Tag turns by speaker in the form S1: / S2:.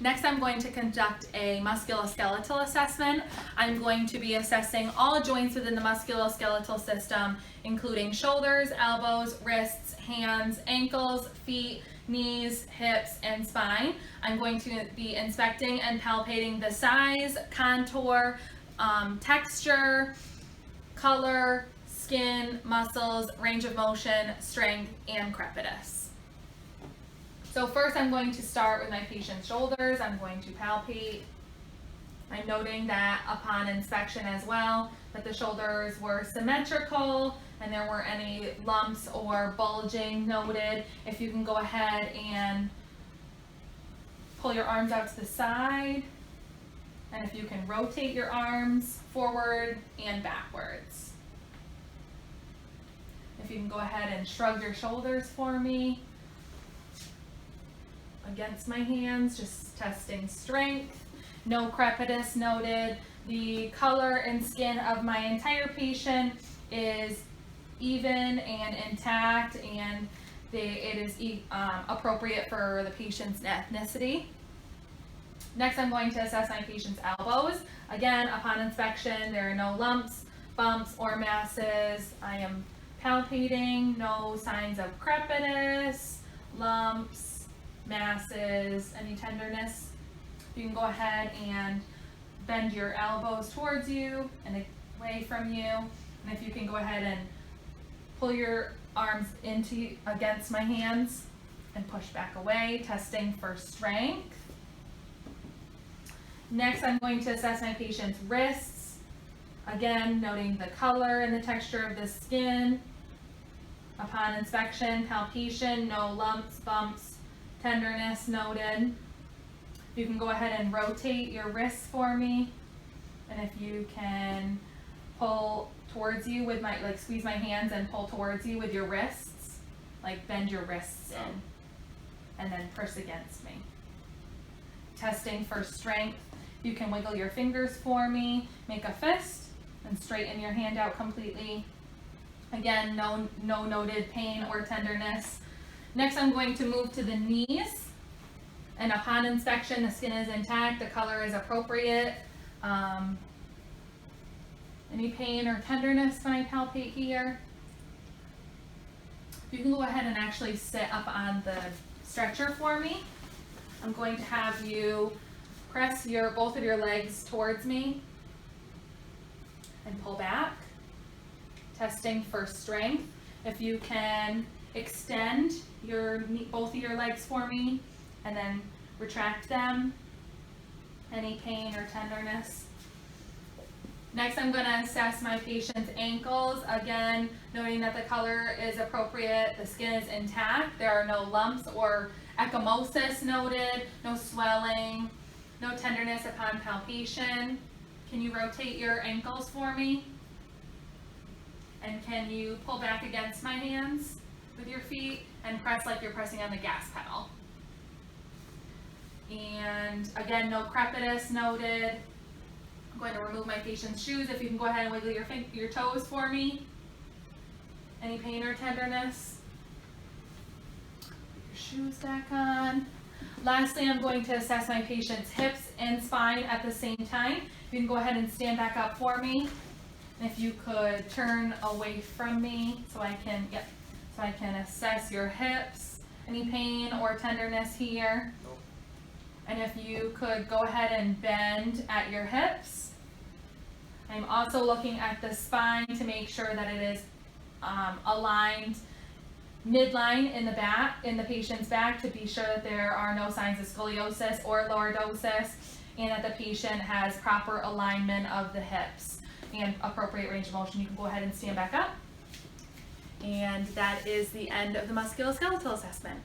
S1: Next, I'm going to conduct a musculoskeletal assessment. I'm going to be assessing all joints within the musculoskeletal system, including shoulders, elbows, wrists, hands, ankles, feet, knees, hips, and spine. I'm going to be inspecting and palpating the size, contour, texture, color, skin, muscles, range of motion, strength, and crepitus. So first I'm going to start with my patient's shoulders. I'm going to palpate. I'm noting that upon inspection as well, that the shoulders were symmetrical and there weren't any lumps or bulging noted. If you can go ahead and pull your arms out to the side, and if you can rotate your arms forward and backwards. If you can go ahead and shrug your shoulders for me against my hands, just testing strength. No crepitus noted. The color and skin of my entire patient is even and intact, and it is appropriate for the patient's ethnicity. Next, I'm going to assess my patient's elbows. Again, upon inspection, there are no lumps, bumps, or masses. I am palpating, no signs of crepitus, lumps, masses, any tenderness. You can go ahead and bend your elbows towards you and away from you. And if you can go ahead and pull your arms against my hands and push back away, testing for strength. Next, I'm going to assess my patient's wrists. Again, noting the color and the texture of the skin. Upon inspection, palpation, no lumps, bumps, tenderness noted. You can go ahead and rotate your wrists for me. And if you can pull towards you with squeeze my hands and pull towards you with your wrists, like bend your wrists in, and then press against me. Testing for strength. You can wiggle your fingers for me, make a fist, and straighten your hand out completely. Again, no noted pain or tenderness. Next, I'm going to move to the knees. And upon inspection, the skin is intact, the color is appropriate. Any pain or tenderness when I palpate here? You can go ahead and actually sit up on the stretcher for me. I'm going to have you press both of your legs towards me and pull back, testing for strength. If you can extend both of your legs for me and then retract them. Any pain or tenderness? Next, I'm going to assess my patient's ankles. Again, noting that the color is appropriate, the skin is intact, there are no lumps or ecchymosis noted, no swelling, no tenderness upon palpation. Can you rotate your ankles for me? And can you pull back against my hands with your feet and press like you're pressing on the gas pedal? And again, no crepitus noted. I'm going to remove my patient's shoes. If you can go ahead and wiggle your toes for me. Any pain or tenderness? Put your shoes back on. Lastly, I'm going to assess my patient's hips and spine at the same time. You can go ahead and stand back up for me. And if you could turn away from me so I can assess your hips. Any pain or tenderness here? And if you could go ahead and bend at your hips. I'm also looking at the spine to make sure that it is aligned midline in the patient's back, to be sure that there are no signs of scoliosis or lordosis, and that the patient has proper alignment of the hips and appropriate range of motion. You can go ahead and stand back up. And that is the end of the musculoskeletal assessment.